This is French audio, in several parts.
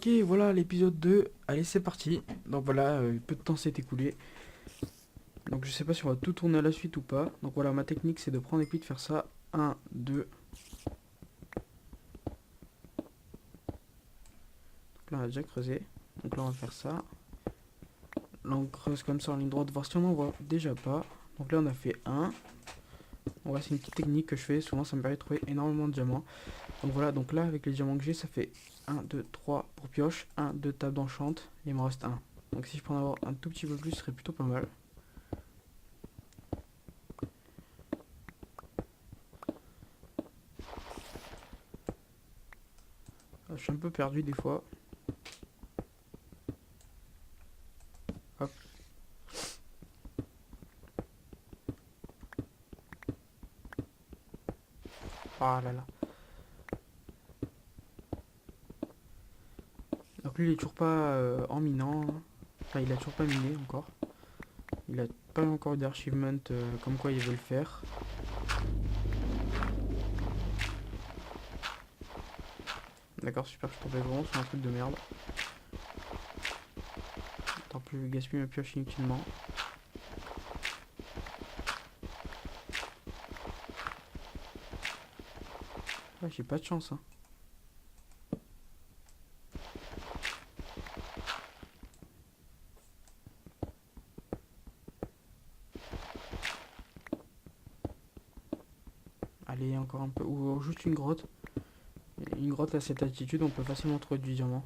Ok, voilà l'épisode 2. Allez, c'est parti. Donc voilà, peu de temps s'est écoulé. Donc je sais pas si on va tout tourner à la suite ou pas. Donc voilà, ma technique c'est de prendre et puis de faire ça. Un, 2. Donc là on a déjà creusé. Donc là on va faire ça. Là on creuse comme ça en ligne droite, voir si on en voit déjà pas. Donc là on a fait un. Voilà, c'est une petite technique que je fais. Souvent ça me permet de trouver énormément de diamants. Donc voilà, donc là avec les diamants que j'ai, ça fait un, 2, 3 pour pioche. Un, 2 tables d'enchante. Et il me reste un. Donc si je peux en avoir un tout petit peu plus, ce serait plutôt pas mal. Je suis un peu perdu des fois. Hop. Ah là là. Donc lui il est toujours pas en minant. Enfin il a toujours pas miné encore. Il a pas encore d'achievement comme quoi il veut le faire. D'accord, super, je tombais vraiment sur un truc de merde. Tant plus gaspiller ma pioche inutilement. Ah, j'ai pas de chance hein. Allez, encore un peu. Ou juste une grotte. Une grotte à cette altitude, on peut facilement trouver du diamant.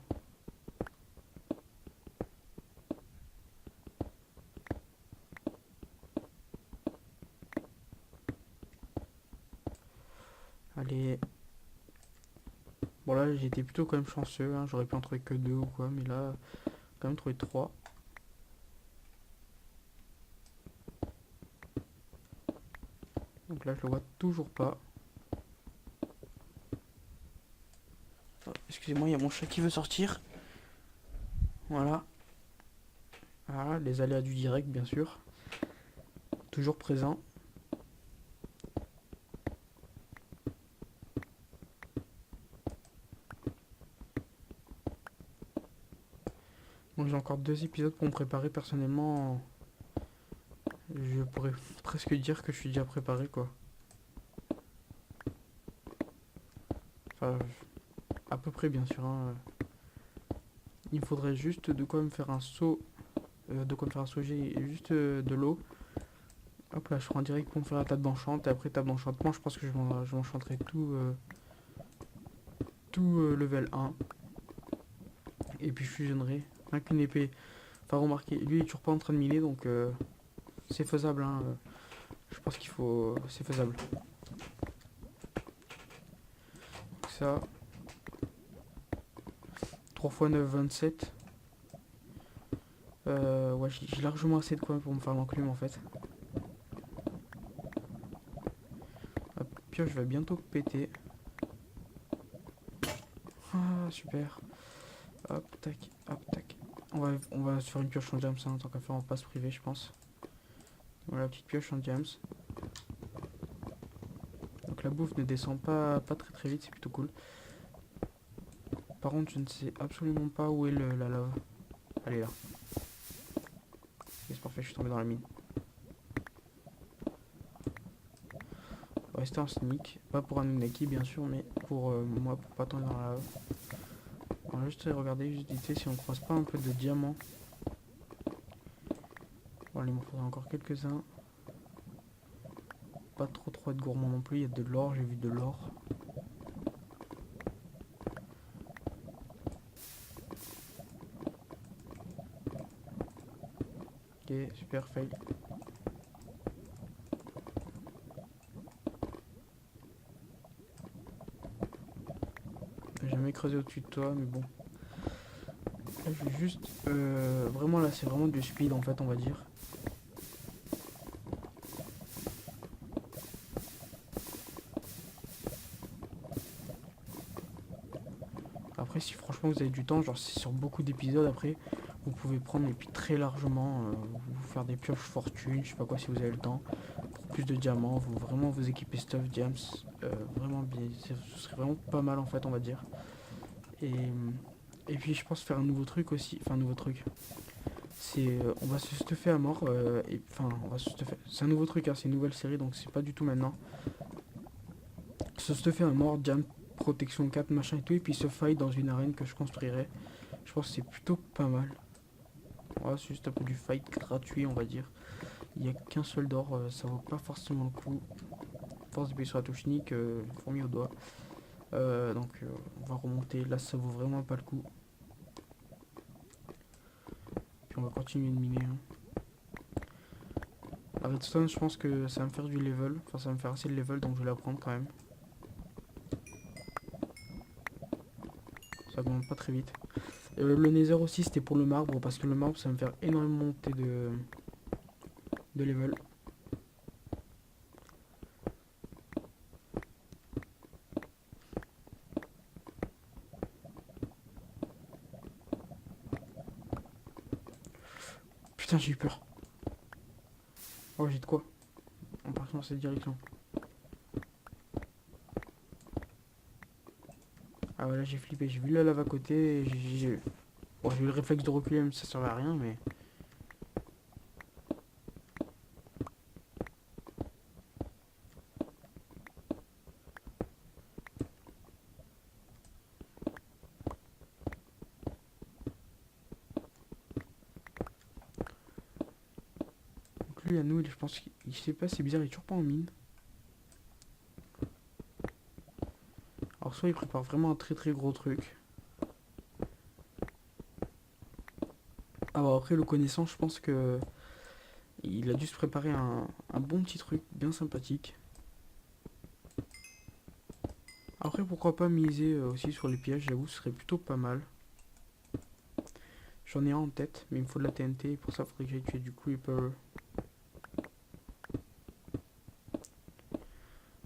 Allez. Bon là j'ai été plutôt quand même chanceux, hein. J'aurais pu en trouver que deux ou quoi, mais là, quand même trouvé trois. Donc là je le vois toujours pas. Oh, excusez-moi, il y a mon chat qui veut sortir. Voilà. Voilà, les aléas du direct bien sûr. Toujours présent. Donc j'ai encore deux épisodes pour me préparer personnellement. Je pourrais presque dire que je suis déjà préparé quoi. Enfin, à peu près bien sûr. Hein. Il me faudrait juste de quoi me faire un seau. De quoi me faire un seau, j'ai juste de l'eau. Hop là, je prends direct pour me faire la table d'enchant. Et après table d'enchantement, je pense que je m'enchanterai tout level 1. Et puis je fusionnerai. Rien qu'une épée. Enfin remarquez, lui il est toujours pas en train de miner donc c'est faisable. Hein. Je pense qu'il faut. C'est faisable. Donc ça. 3 x 9, 27. Ouais, j'ai largement assez de quoi pour me faire l'enclume en fait. La pioche va bientôt péter. Ah, super. Hop, tac, hop, tac. On va se faire une pioche en diams, hein, tant qu'à faire en passe privé, je pense. Voilà, petite pioche en diams. Donc la bouffe ne descend pas très très vite, c'est plutôt cool. Par contre, je ne sais absolument pas où est la lave. Elle est là. C'est parfait, je suis tombé dans la mine. On va rester en sneak. Pas pour un Unaki, bien sûr, mais pour moi, pour pas tomber dans la lave. On va juste regarder, juste vite fait, si on croise pas un peu de diamants. Bon, il m'en faudrait encore quelques-uns. Pas trop être gourmand non plus, il y a de l'or, j'ai vu de l'or. Ok, super, fail. J'ai jamais creusé au-dessus de toi, mais bon. Là, je vais juste... vraiment, là, c'est vraiment du speed, en fait, on va dire. Après, si franchement vous avez du temps, genre c'est sur beaucoup d'épisodes, après, vous pouvez prendre et puis très largement, vous faire des pioches fortune, je sais pas quoi, si vous avez le temps. Pour plus de diamants, vous vraiment vous équiper stuff diams, vraiment bien, ce serait vraiment pas mal en fait, on va dire. Et Et puis je pense faire un nouveau truc aussi. Enfin, un nouveau truc. C'est, on va se stuffer à mort. Enfin, on va se stuffer. C'est un nouveau truc, hein, c'est une nouvelle série, donc c'est pas du tout maintenant. Se stuffer à mort, jam, protection 4, machin et tout. Et puis se fight dans une arène que je construirai. Je pense que c'est plutôt pas mal. Voilà, c'est juste un peu du fight gratuit, on va dire. Il n'y a qu'un seul d'or, ça vaut pas forcément le coup. Force d'appuyer sur la touche nique, fourmi au doigt. Donc on va remonter, là ça vaut vraiment pas le coup. Puis on va continuer de miner. Hein. La redstone, je pense que ça va me faire du level, enfin ça va me faire assez de level, donc je vais la prendre quand même. Ça augmente pas très vite. Le nether aussi c'était pour le marbre, parce que le marbre ça va me faire énormément monter de level. Putain, j'ai eu peur. Oh, j'ai de quoi. On part dans cette direction. Ah voilà, j'ai flippé, j'ai vu la lave à côté, bon, j'ai eu le réflexe de reculer, même si ça servait à rien, mais... Donc lui, à nous, je pense qu'il sait pas, c'est bizarre, il est toujours pas en mine. Alors soit il prépare vraiment un très très gros truc. Alors après, le connaissant, je pense que... Il a dû se préparer un bon petit truc, bien sympathique. Après, pourquoi pas miser aussi sur les pièges, j'avoue, ce serait plutôt pas mal. J'en ai un en tête, mais il me faut de la TNT, et pour ça, il faudrait que j'aille tuer du creeper.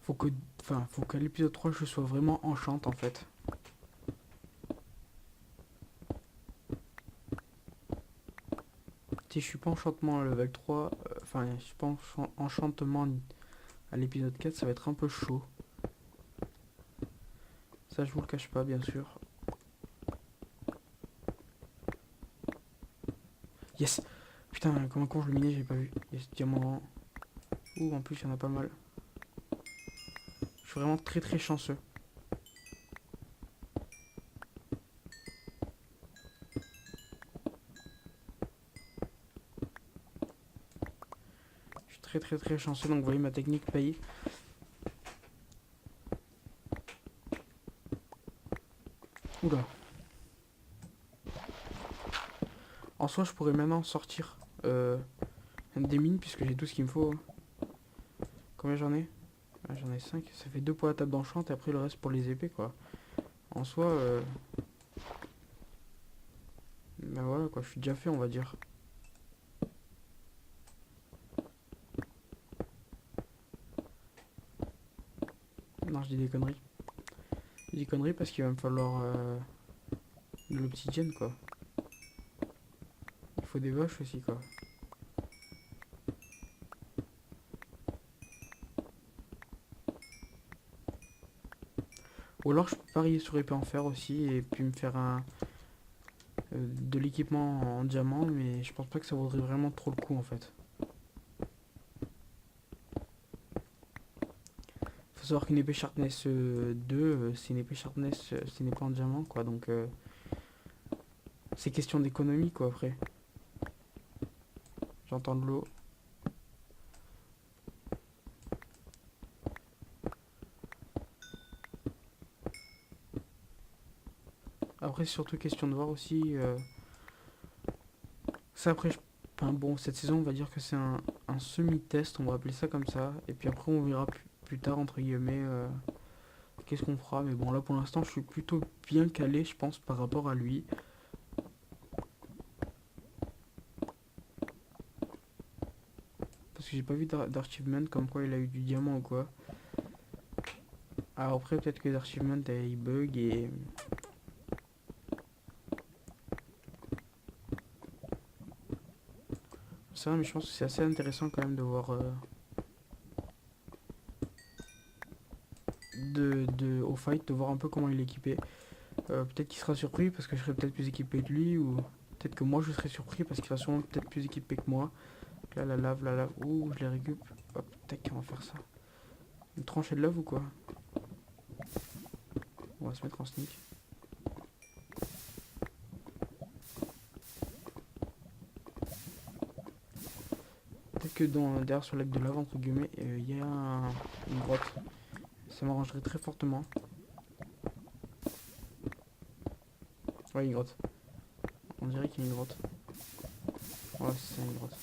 Faut que... Enfin, faut qu'à l'épisode 3, je sois vraiment enchant, en fait. Si je suis pas enchantement à level 3, enfin, je suis pas enchantement à l'épisode 4, ça va être un peu chaud. Ça, je vous le cache pas, bien sûr. Yes! Putain, comme un con, je le minais, j'ai pas vu. Yes, diamant. Ouh, en plus, il y en a pas mal. Je suis vraiment très très chanceux. Je suis très très très chanceux, donc vous voyez ma technique paye. Oula. En soi, je pourrais maintenant sortir des mines, puisque j'ai tout ce qu'il me faut. Combien j'en ai? Ah, j'en ai 5. Ça fait 2 pour la table d'enchant, et après le reste pour les épées, quoi. En soi, ben voilà, quoi, je suis déjà fait, on va dire. Non, je dis des conneries. Je dis des conneries parce qu'il va me falloir de l'obsidienne, quoi. Il faut des vaches aussi, quoi. Ou alors je peux parier sur épée en fer aussi et puis me faire de l'équipement en diamant, mais je pense pas que ça vaudrait vraiment trop le coup en fait. Faut savoir qu'une épée Sharpness 2, c'est une épée Sharpness, c'est une épée en diamant quoi, donc c'est question d'économie quoi après. J'entends de l'eau. Après c'est surtout question de voir aussi. Ça après, enfin, bon, cette saison on va dire que c'est un semi-test, on va appeler ça comme ça, et puis après on verra plus tard entre guillemets qu'est-ce qu'on fera, mais bon là pour l'instant je suis plutôt bien calé je pense par rapport à lui. Parce que j'ai pas vu d'achievement comme quoi il a eu du diamant ou quoi. Alors après peut-être que les achievements ils bug et... Ça mais je pense que c'est assez intéressant quand même de voir... au fight, de voir un peu comment il est équipé. Peut-être qu'il sera surpris parce que je serai peut-être plus équipé que lui, ou peut-être que moi je serai surpris parce qu'il va sûrement peut-être plus équipé que moi. Donc là, la lave. Ouh, je les récup. Hop, tac, on va faire ça. Une tranchée de lave ou quoi? On va se mettre en sneak. Peut-être que derrière sur le lac de lave, entre guillemets, il y a une grotte. Ça m'arrangerait très fortement. Ouais, une grotte. On dirait qu'il y a une grotte. Ouais, c'est une grotte.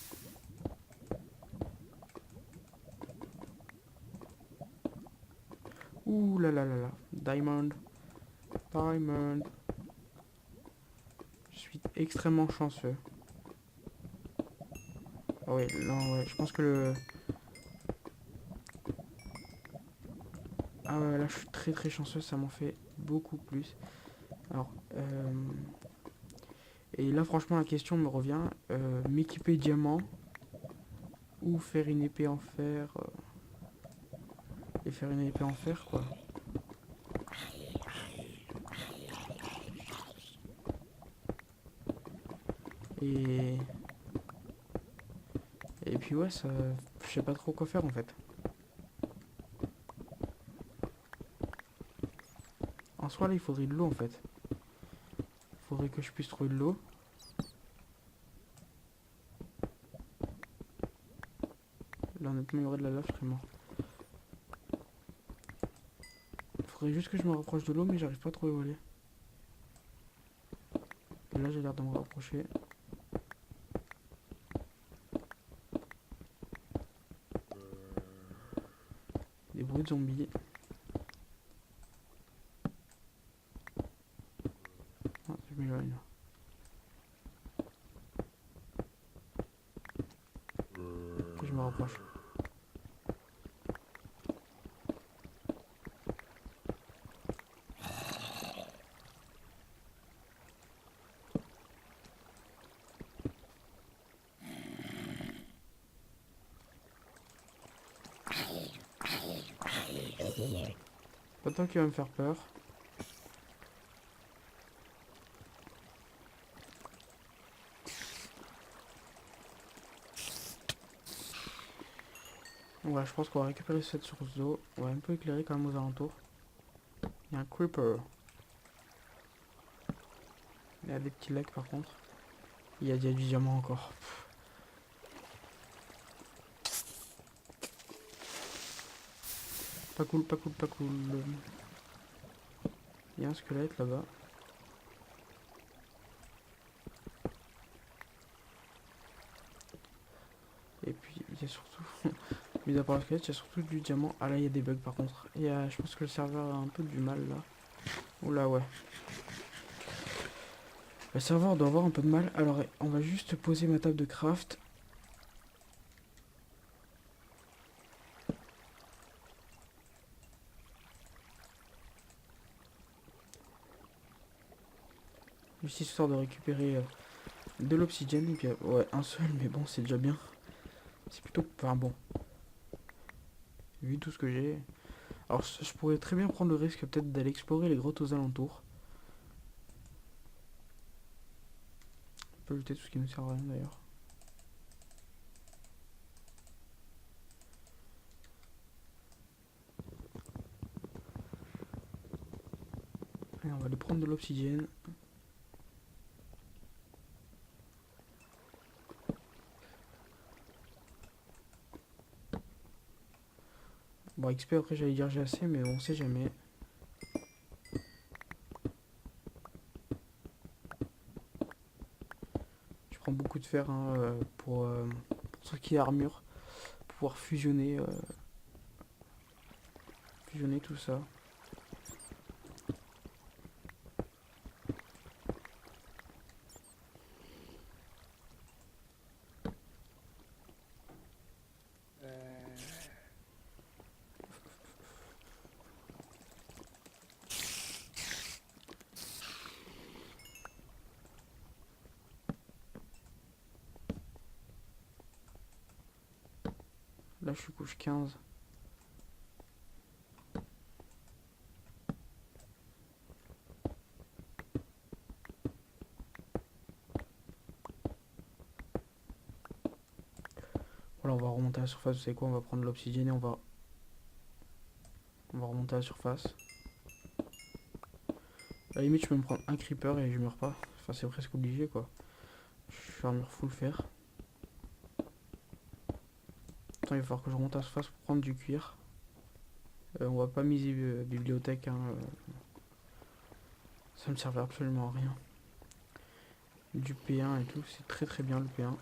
Ouh là là là là. Diamond. Diamond. Je suis extrêmement chanceux. Ah ouais, non, ouais, je pense que le... Ah ouais, là, je suis très très chanceux, ça m'en fait beaucoup plus. Alors, et là, franchement, la question me revient. M'équiper diamant ou faire une épée en fer et faire une épée en fer, quoi. Et... Et puis ouais, ça... Je sais pas trop quoi faire, en fait. En soi, là, il faudrait de l'eau, en fait. Il faudrait que je puisse trouver de l'eau. Là, honnêtement, il y aurait de la lave, je serais mort. Il faudrait juste que je me rapproche de l'eau, mais j'arrive pas trop à y aller. Et là, j'ai l'air de me rapprocher. Des bruits de zombies. Ah, je m'éloigne là. Que je me rapproche. Pas tant qu'il va me faire peur. Ouais, je pense qu'on va récupérer cette source d'eau. On va un peu éclairer quand même aux alentours. Il y a un creeper. Il y a des petits lacs par contre. Il y a du diamant encore. Pas cool, pas cool, pas cool. Il y a un squelette là-bas. Et puis il y a surtout, mis à part le squelette, il y a surtout du diamant. Ah là, il y a des bugs par contre. Je pense que le serveur a un peu du mal là. Oula, ouais. Le serveur doit avoir un peu de mal. Alors, on va juste poser ma table de craft. Juste histoire de récupérer de l'obsidienne. Et puis, ouais, un seul, mais bon, c'est déjà bien. C'est plutôt. Enfin, bon. Vu tout ce que j'ai. Alors, je pourrais très bien prendre le risque peut-être d'aller explorer les grottes aux alentours. On peut jeter tout ce qui ne sert à rien d'ailleurs. Allez, on va aller prendre de l'obsidienne. Bon, XP après, j'allais dire j'ai assez, mais on sait jamais. Je prends beaucoup de fer hein, pour tout ce qui est armure. Pour pouvoir fusionner tout ça. Là, je suis couche 15. Voilà, on va remonter à la surface, vous savez quoi, on va prendre l'obsidienne et on va remonter à la surface. À la limite, je peux me prendre un creeper et je meurs pas. Enfin, c'est presque obligé, quoi. Je suis armure full fer. Attends, il va falloir que je remonte à la surface pour prendre du cuir. On va pas miser bibliothèque, hein. Ça me servait absolument à rien. Du P1 et tout, c'est très très bien le P1.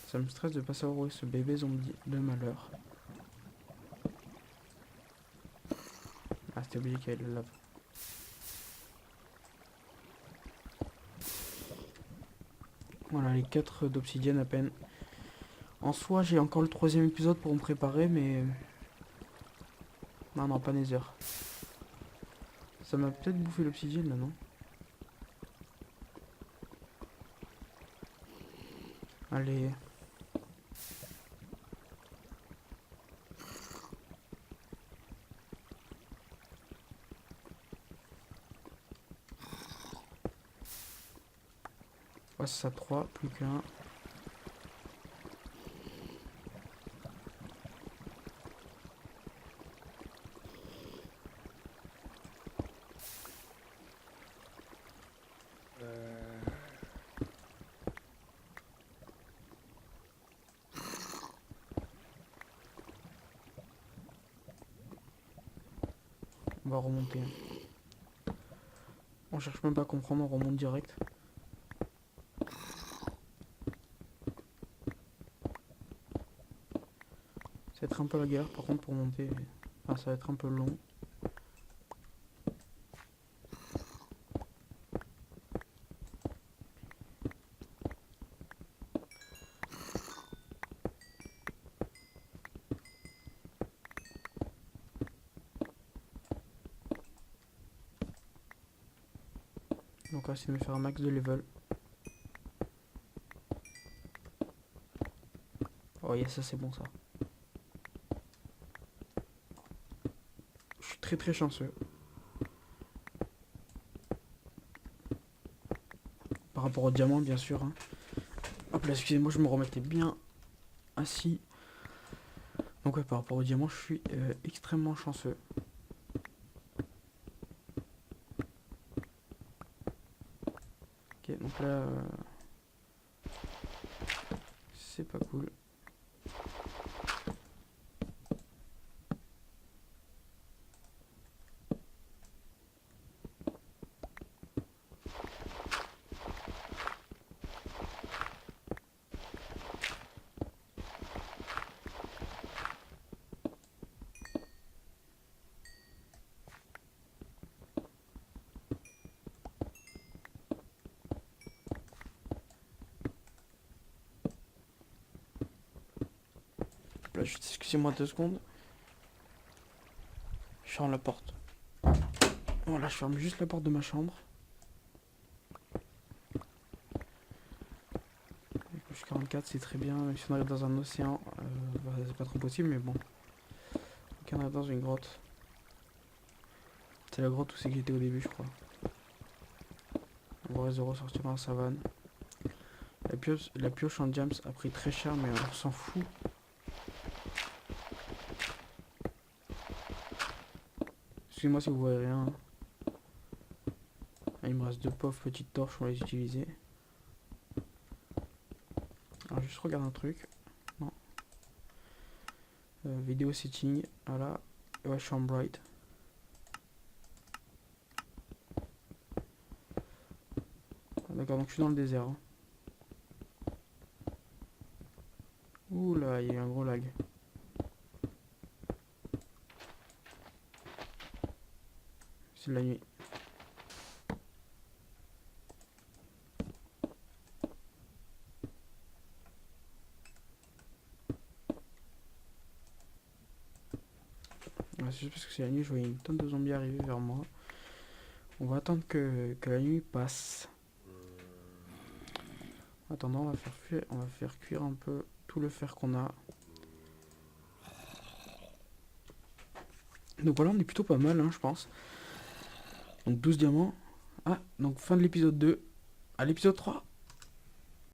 Ça me stresse de pas savoir où est ce bébé zombie de malheur. Ah, c'était obligé qu'il y ait le lave. Voilà, les 4 d'obsidienne à peine. En soi, j'ai encore le 3e épisode pour me préparer, mais... Non, pas Nether. Ça m'a peut-être bouffé l'obsidienne, là, non? Allez. Ouais, c'est ça, 3, plus qu'un. On va remonter. On cherche même pas à comprendre, on remonte direct. Ça va être un peu la galère par contre pour monter. Enfin, ça va être un peu long. Donc on va essayer de me faire un max de level. Oh yes, ça c'est bon ça. Je suis très très chanceux. Par rapport au diamant bien sûr. Hein. Hop là, excusez-moi, je me remettais bien assis. Donc ouais, par rapport au diamant, je suis extrêmement chanceux. Ok, donc là... c'est pas cool. Là, excusez-moi 2 secondes. Je ferme la porte. Voilà, je ferme juste la porte de ma chambre. Couche 44, c'est très bien. Même si on arrive dans un océan, bah, c'est pas trop possible, mais bon. Donc on arrive dans une grotte. C'est la grotte où c'est que j'étais au début, je crois. On va de ressortir dans la savane. La pioche en diams a pris très cher, mais on s'en fout. Excusez-moi si vous voyez rien. Ah, il me reste 2 pauvres petites torches, on va les utiliser. Alors juste regarde un truc. Non. Vidéo setting. Voilà. Ouais, je suis en bright. D'accord, donc je suis dans le désert. Hein. Ouh là, il y a eu un gros lag. C'est de la nuit. C'est juste parce que c'est la nuit, je voyais une tonne de zombies arriver vers moi. On va attendre que la nuit passe. En attendant, on va faire cuire un peu tout le fer qu'on a. Donc voilà, on est plutôt pas mal, hein, je pense. Donc 12 diamants. Ah, donc fin de l'épisode 2. À l'épisode 3.